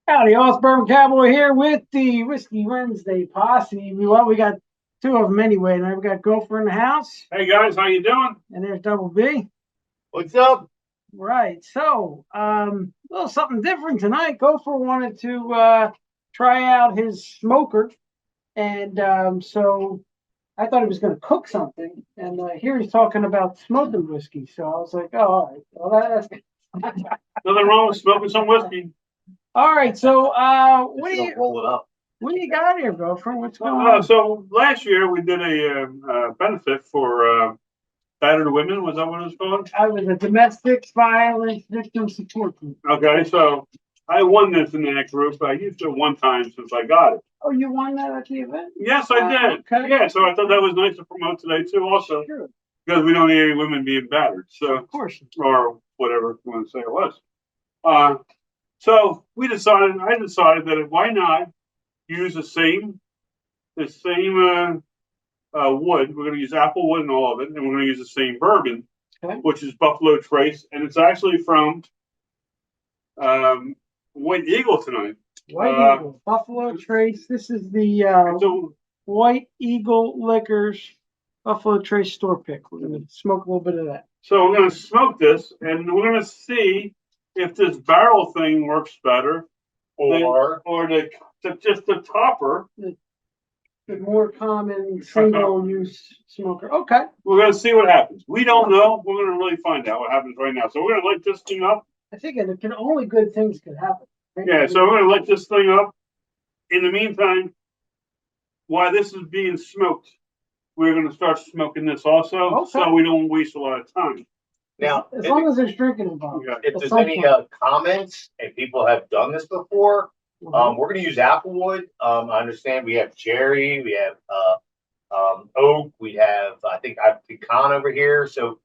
Howdy, all. It's Bourbon Cowboy here with the Whiskey Wednesday Posse. We got two of them anyway. Now we got Gopher in the house, Hey guys, how you doing? and there's Double B. What's up? Right. So, a little something different tonight. Gopher wanted to try out his smoker, and so I thought he was going to cook something. And here he's talking about smoking whiskey. So I was like, oh, all right. Well, that's Nothing wrong with smoking some whiskey. all right. So, what do Don't you roll it up. what do you got here, Gopher? What's going on? So last year we did a benefit for battered women. Was that what it was called? I was a domestic violence victim support group. Okay, so I won this in that group. I used it one time since I got it. Oh, you won that at the event? Yes, I did. Okay. Yeah, so I thought that was nice to promote today too, also Sure. because we don't need any women being battered. So Of course. or whatever you want to say it was. So I decided that why not use the same wood. We're going to use apple wood and all of it, and we're going to use the same bourbon, Okay. which is Buffalo Trace, and it's actually from White Eagle tonight. White Eagle, Buffalo Trace. This is the So White Eagle Liquors Buffalo Trace store pick. We're going to smoke a little bit of that. so we're going to smoke this, and we're going to see if this barrel thing works better, Or just the topper. The more common single use smoker. Okay. We're going to see what happens. We don't know. We're going to really find out what happens right now. So we're going to light this thing up. I think it can only good things could happen. Right? Yeah, so we're going to light this thing up. In the meantime, while this is being smoked, we're going to start smoking this also, Okay. so we don't waste a lot of time. now, As long as there's drinking involved. Okay. if there's any comments and people have done this before, we're going to use applewood. I understand we have cherry, we have oak, we have I think I have pecan over here. So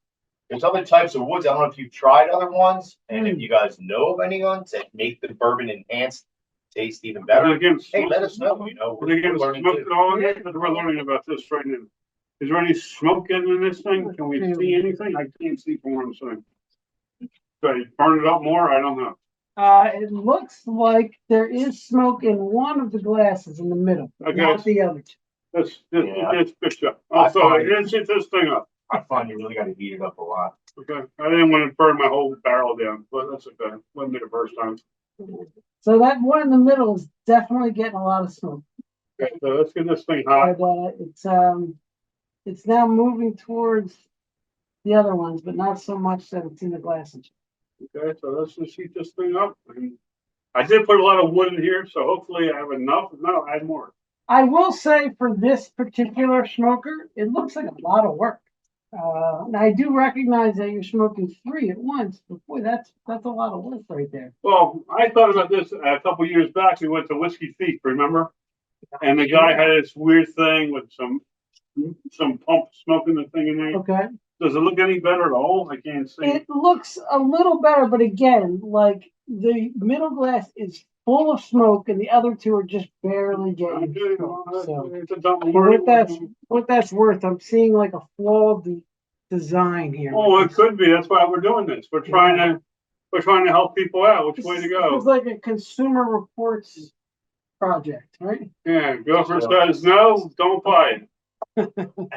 there's other types of woods. I don't know if you've tried other ones, and if you guys know of any ones that make the bourbon enhanced taste even Are better. they getting Hey, smoked? let us know. You know, Are they getting learning smoked too. at all in it? Because we're learning about this right now. Is there any smoke getting in this thing? Can we see anything? I can't see from what I'm saying. So you burn it up more? I don't know. It looks like there is smoke in one of the glasses in the middle, Okay. not the other two. Let's fix up. Oh, so I didn't set this thing up. I find you really got to heat it up a lot. Okay. I didn't want to burn my whole barrel down, but that's okay. Wouldn't be the first time. So that one in the middle is definitely getting a lot of smoke. Okay, so let's get this thing hot. But it's now moving towards the other ones, but not so much that it's in the glasses. Okay, so let's just heat this thing up. And I did put a lot of wood in here, so hopefully I have enough. If not, I'll add more. I will say for this particular smoker, it looks like a lot of work. And I do recognize that you're smoking three at once, but boy, that's a lot of work right there. Well, I thought about this a couple years back. We went to Whiskey Feast, remember? And the guy had this weird thing with some pump smoking the thing in there. Okay. Does it look any better at all? I can't see. It looks a little better, but again, like the middle glass is full of smoke and the other two are just barely getting Okay, smoke. well, So it's a double what that's worth, I'm seeing like a flaw of the design here. Oh, it could be. That's why we're doing this. We're trying to help people out. Which way to go? It's like a Consumer Reports project, right? Yeah, Gopher says no, don't buy it.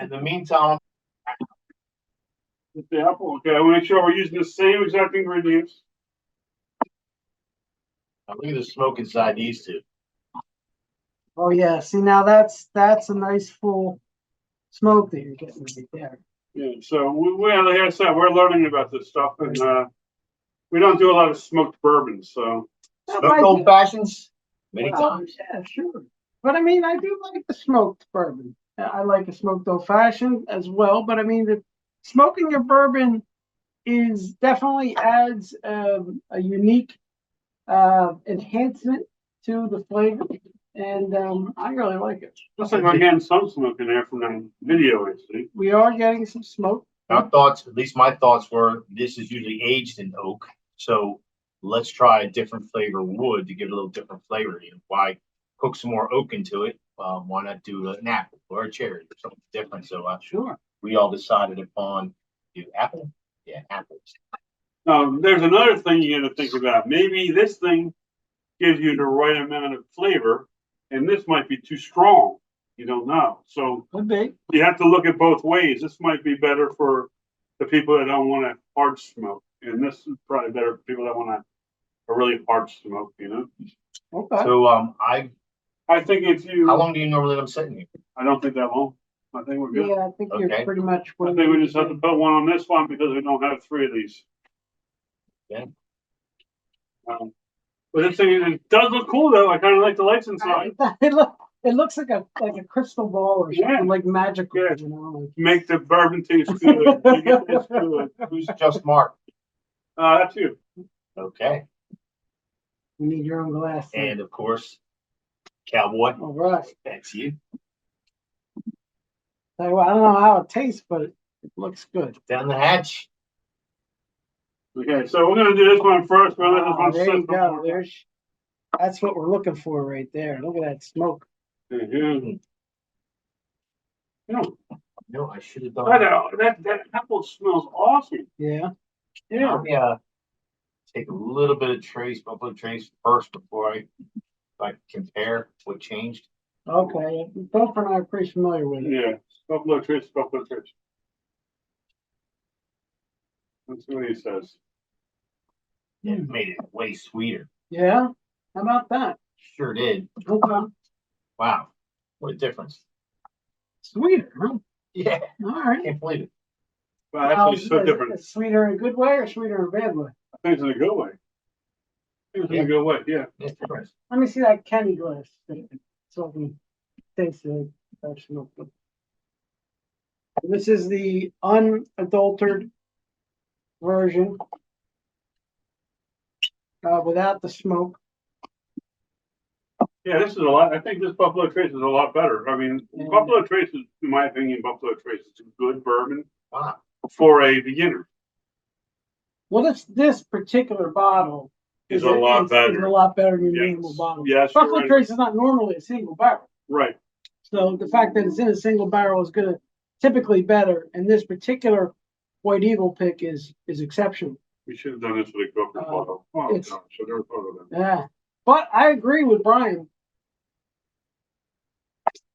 In the meantime, It's the apple. Okay, I want to make sure we're using the same exact ingredients. look at the smoke inside these two. Oh yeah, see now that's a nice full smoke that you're getting right there. Yeah, so like I said, we're learning about this stuff, and we don't do a lot of smoked bourbons. So Smoked old fashions many times. Yeah, sure. But I mean, I do like the smoked bourbon. I like a smoked old fashioned as well. But I mean, the smoking your bourbon is definitely adds a unique enhancement to the flavor, and I really like it. looks like we're getting some smoke in there from that video I see. We are getting some smoke. Our thoughts, at least my thoughts were, this is usually aged in oak, so let's try a different flavor wood to give it a little different flavor. You know, why cook some more oak into it? Why not do an apple or a cherry or something different? So Sure. we all decided upon do apple. Yeah, apples. There's another thing you got to think about. Maybe this thing gives you the right amount of flavor, and this might be too strong. You don't know. So Could be. you have to look at both ways. This might be better for the people that don't want a hard smoke, and this is probably better for people that want a really hard smoke. Okay. So, I think if you, how long do you normally let them sit in here? I don't think that long. I think we're good. Yeah, I think you're Okay. pretty much. I think we just have to put one on this one because we don't have 3 of these. Okay. But this thing, it does look cool though. I kind of like the lights inside. It looks like a crystal ball or something, Yeah. like magical. Yeah. You know, like, Make the bourbon taste good. Make it taste good. Who's just Mark? That's you. Okay. you need your own glass. And of course, Cowboy. All right. That's you. I don't know how it tastes, but it looks good. Down the hatch. Okay, so we're gonna do this one first. We're gonna let this one There you sit go. before- That's what we're looking for right there. Look at that smoke. Mhm. No, No, I should have I done. know, that apple smells awesome. Yeah. Yeah. Let me take a little bit of Buffalo Trace first before I compare what changed. Okay. Both and I are pretty familiar with it. Yeah. Buffalo Trace, Buffalo Trace. Let's see what he says. It made it way sweeter. Yeah. How about that? Sure did. Okay. Wow, what a difference. Sweeter, huh? Yeah, All I right. can't believe it. Well, Now, actually, so is different. it sweeter in a good way or sweeter in a bad way? I think it's in a good way. I think it's in a good way, yeah. It's different. Let me see that candy glass so I can taste it. This is the unadulterated version without the smoke. Yeah, this is a lot. I think this Buffalo Trace is a lot better. I mean, Yeah. Buffalo Trace is, in my opinion, Buffalo Trace is a good bourbon Wow. for a beginner. Well, this particular bottle Is a lot is better. a lot better than your Yes. normal bottle. Yes, you're Buffalo right. Trace is not normally a single barrel. Right. So the fact that it's in a single barrel is going to typically better. And this particular White Eagle pick is exceptional. We should have done this with a Coke bottle. Oh, it's- gosh, I never thought of that. Yeah. But I agree with Brian.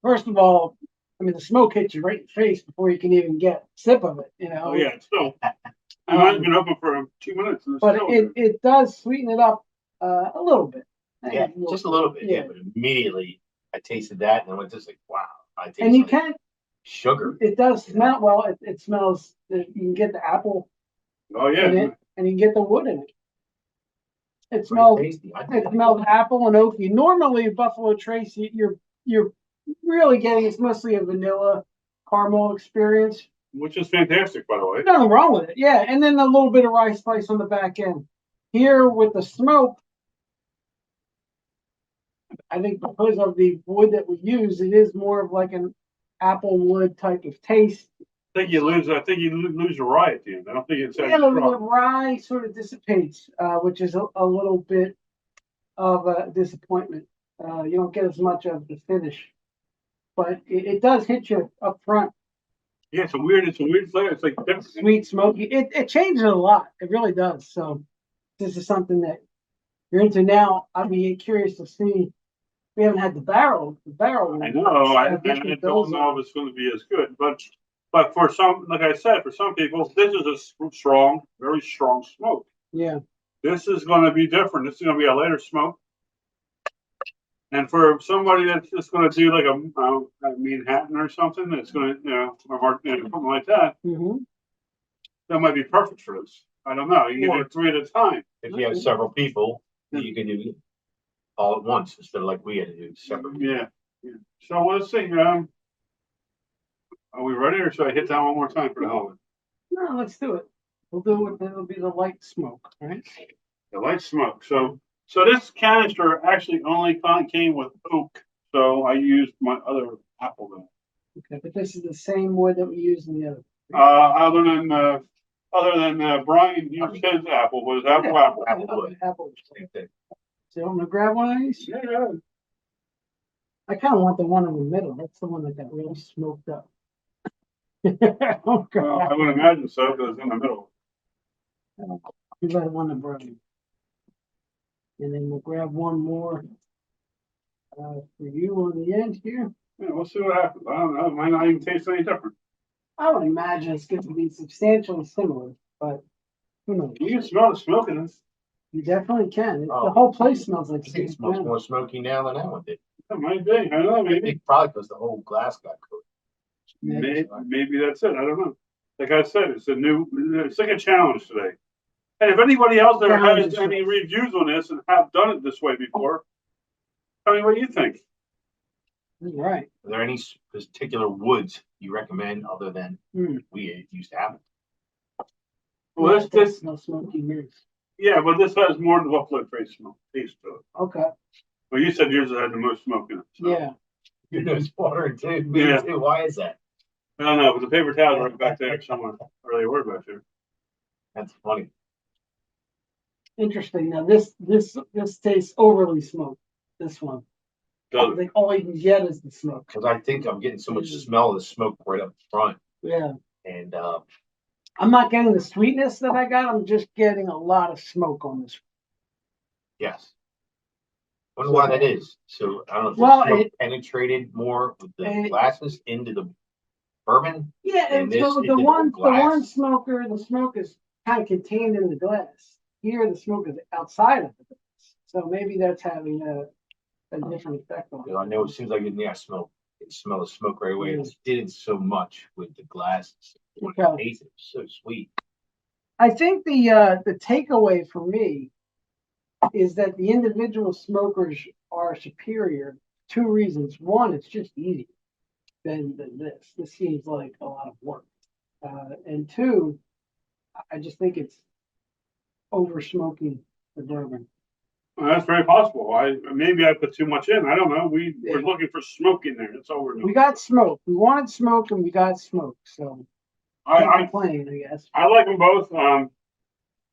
First of all, I mean, the smoke hits you right in the face before you can even get a sip of it, you know? Oh, yeah, it's still. It might have been open for 2 minutes. And it's But still it does sweeten it up a little bit. Yeah, just a little bit. Yeah, but immediately I tasted that and I went just like, wow. I tasted And you like can, sugar. it does smell, well, it smells, you can get the apple Oh, in yeah. it and you can get the wood in it. It Pretty smells, tasty. it smells apple and oaky. Normally Buffalo Trace, you're really getting, it's mostly a vanilla caramel experience. Which is fantastic, by the way. Nothing wrong with it, yeah. And then a little bit of rice spice on the back end. Here with the smoke, I think because of the wood that we use, it is more of like an apple wood type of taste. I think you lose the rye at the end. I don't think it's that Yeah, the strong. rye sort of dissipates, which is a little bit of a disappointment. You don't get as much of the finish, but it does hit you up front. Yeah, it's a weird flavor. It's like different. Sweet, smoky. It changes a lot. It really does. So this is something that you're into now. I'd be curious to see. We haven't had the barrel. I know. I don't know if it's going to be as good, but for some, like I said, for some people, this is a strong, very strong smoke. Yeah. This is going to be different. This is going to be a lighter smoke. And for somebody that's just going to do like a Manhattan or something, that's going to, or something like that, Mm-hmm. that might be perfect for this. I don't know. You can do 3 at a time. If you have several people, you can do all at once instead of like we had to do separate. Yeah. So let's see. Are we ready, or should I hit that one more time for the hell of it? No, let's do it. We'll do it. It'll be the light smoke, right? The light smoke. So this canister actually only came with oak. So I used my other apple then. Okay, but this is the same wood that we use in the other. Other than Brian used his apple, was apple. Apple. Same thing. So I'm gonna grab one of these. Yeah. I kind of want the one in the middle. That's the one that got really smoked up. Oh, Well, God. I would imagine so because it's in the middle. You got one to burn. And then we'll grab one more for you on the end here. Yeah, we'll see what happens. I don't know. It might not even taste any different. I would imagine it's going to be substantially similar, but who knows? You can smell the smoke in it. You definitely can. The Oh. whole place smells like I think it St. smells John. more smoky now than that one did. It might be. I don't know. I Maybe. think probably because the whole glass got coated. Maybe that's it. I don't know. Like I said, it's like a challenge today. And if anybody else there has any reviews on this and have done it this way before, tell me what you think. Right. Are there any particular woods you recommend other than we used to have? Well, this no smoky mirrors. yeah, but this has more than Buffalo Trace smoke taste to it. Okay. Well, you said yours had the most smoke in it. So. Yeah. You know, it's water too. Yeah. Too. Why is that? I don't know, but the paper towels are back there somewhere. Or they were back there. That's funny. Interesting. Now this tastes overly smoked. This one. Does I it? think all you can get is the smoke. Because I think I'm getting so much smell of the smoke right up front. Yeah. And I'm not getting the sweetness that I got. I'm just getting a lot of smoke on this. yes. Wonder why that is. So I don't know if Well, the smoke penetrated more with the glasses into the bourbon. Yeah, and this so into the the one glass. smoker, the smoke is kind of contained in the glass. Here, the smoke is outside of the glass. So maybe that's having a different effect on it. I know it seems like I smell the smoke right away. It didn't so much with the glasses. When it tasted, it was so sweet. I think the takeaway for me is that the individual smokers are superior. 2 reasons. One, it's just easier than this. This seems like a lot of work. And 2, I just think it's over smoking the bourbon. Well, that's very possible. Maybe I put too much in. I don't know. We're looking for smoke in there. That's all we're doing. We got smoke. We wanted smoke and we got smoke. So I'm playing, I guess. I like them both.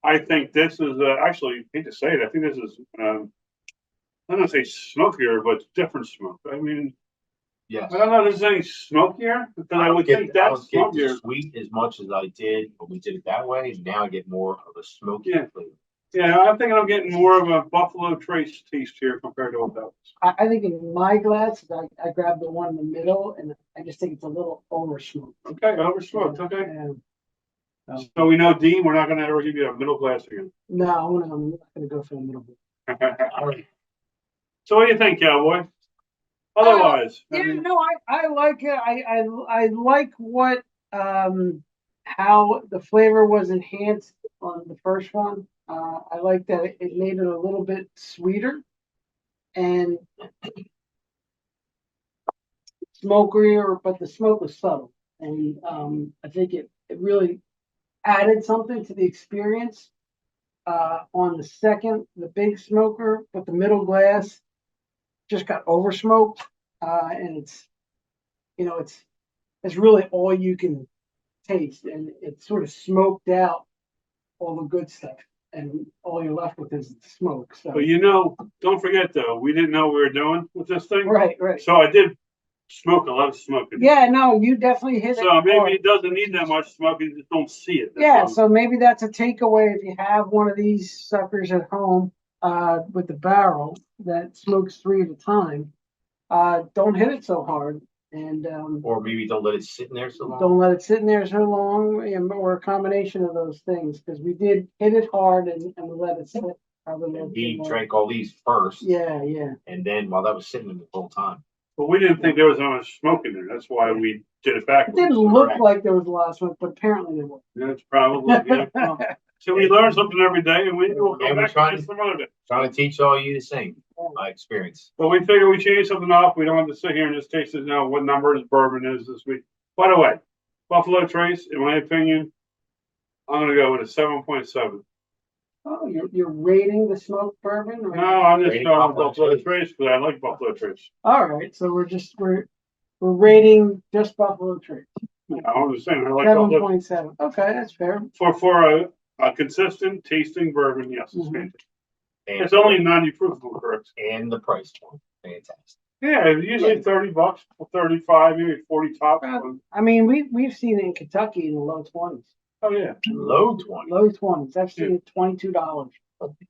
I think this is actually, I hate to say it, I think this is I'm not gonna say smokier, but different smoke. I mean, yes. I don't know if there's any smokier because I would think that's smokier. Sweet as much as I did when we did it that way. Now I get more of a smoky flavor. Yeah, I'm thinking I'm getting more of a Buffalo Trace taste here compared to what that was. I think in my glass, I grabbed the one in the middle, and I just think it's a little over smoked. Okay, over smoked. Okay. Yeah. So we know, Dean, we're not going to ever give you a middle glass again. No, I'm not going to go for the middle. All right. So what do you think, Cowboy? Otherwise, I like it. I like what how the flavor was enhanced on the first one. I like that it made it a little bit sweeter and smokier, but the smoke was subtle, and I think it really added something to the experience. On the second, the big smoker, but the middle glass just got over smoked, and it's really all you can taste, and it sort of smoked out all the good stuff, and all you're left with is the smoke. So, but don't forget though, we didn't know what we were doing with this thing. Right. So I did smoke a lot of smoke. Yeah, no, you definitely hit it. So maybe it doesn't need that much smoke, you just don't see it. Yeah, so maybe that's a takeaway if you have one of these suckers at home with the barrel that smokes 3 at a time. Don't hit it so hard, and or maybe don't let it sit in there so long. Don't let it sit in there so long, or a combination of those things, because we did hit it hard and we let it sit. And he drank all these first. Yeah. And then while that was sitting in the whole time. But we didn't think there was that much smoke in there. That's why we did it backwards. It didn't look like there was a lot of smoke, but apparently there was. That's probably. Yeah. So we learn something every day, and we'll go back to some other day. Trying to teach all you the same, my experience. But we figure we change something up. We don't have to sit here and just taste it now. What number his bourbon is this week? By the way, Buffalo Trace, in my opinion, I'm going to go with a 7.7. Oh, you're rating the smoked bourbon? No, I'm just going with Buffalo Trace because I like Buffalo Trace. All right, so we're rating just Buffalo Trace. I'm just saying I like 7.7. Okay, that's fair. For a consistent tasting bourbon, yes, it's fantastic. It's only 90 proof, correct? And the price point, fantastic. Yeah, usually $30, 35, maybe 40 top. I mean, we've seen it in Kentucky in the low 20s. Oh yeah, low 20s. Low 20s. I've seen it $22.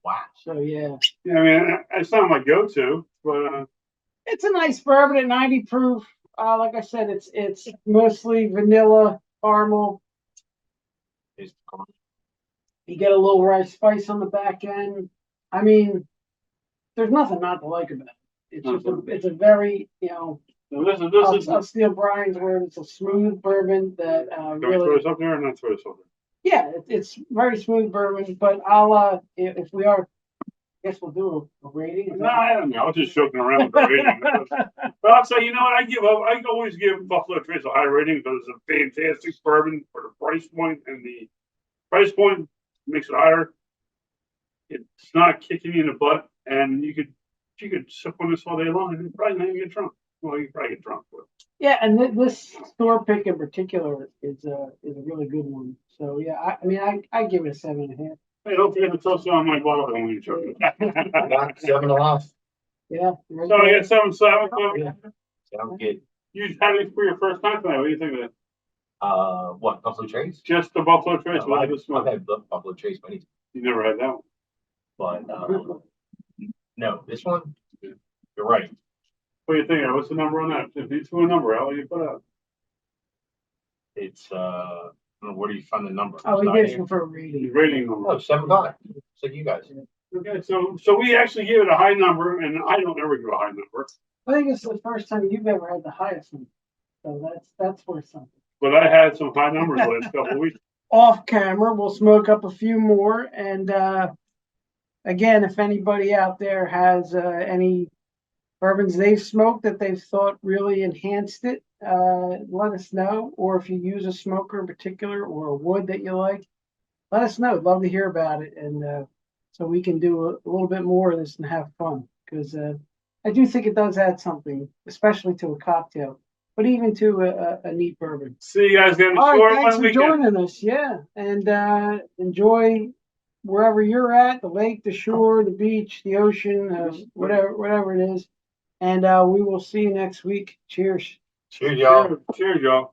Wow. So yeah, Yeah, I mean, it's not my go-to, but it's a nice bourbon at 90 proof. Like I said, it's mostly vanilla, caramel. You get a little rice spice on the back end. I mean, there's nothing not to like about it. It's just it's a very, I'll steal Brian's word. It's a smooth bourbon that can we throw really, this up there or not throw this up there? yeah, it's very smooth bourbon. But I'll if we are, I guess we'll do a rating. No, I don't know. I was just joking around with the rating. But I'll say, you know what? I always give Buffalo Trace a high rating because it's a fantastic bourbon for the price point, and the price point makes it higher. It's not kicking you in the butt, and you could sip on this all day long and probably not even get drunk. Well, you probably get drunk, but Yeah, and this store pick in particular is a really good one. So yeah, I mean I give it a 7.5. hey, don't forget to toast it on my bottle when you're joking. About 7.5. Yeah. So I get 7.7. Yeah. Sounds good. You had it for your first time tonight. What do you think of it? What, Buffalo Trace? Just the Buffalo Trace. I've What had Buffalo Trace many times, you never had that one. but no, this one, you're right. What do you think? What's the number on that? If you threw a number out, what do you put out? It's I don't know, where do you find the number? Oh, It's we not did here. it for a rating. Rating number. Oh, 7.5. It's like you guys. Okay, so we actually gave it a high number, and I don't ever give a high number, I think it's the first time you've ever had the highest one. So that's worth something. but I had some high numbers the last couple of weeks. Off camera, we'll smoke up a few more. And again, if anybody out there has any bourbons they've smoked that they've thought really enhanced it, let us know. Or if you use a smoker in particular or a wood that you like, let us know. Love to hear about it. And so we can do a little bit more of this and have fun. Because I do think it does add something, especially to a cocktail, but even to a neat bourbon. See you guys again. All right, Short thanks one for weekend. joining us. Yeah, and enjoy wherever you're at, the lake, the shore, the beach, the ocean, whatever it is. And we will see you next week. Cheers. Cheers, y'all. Cheers, y'all.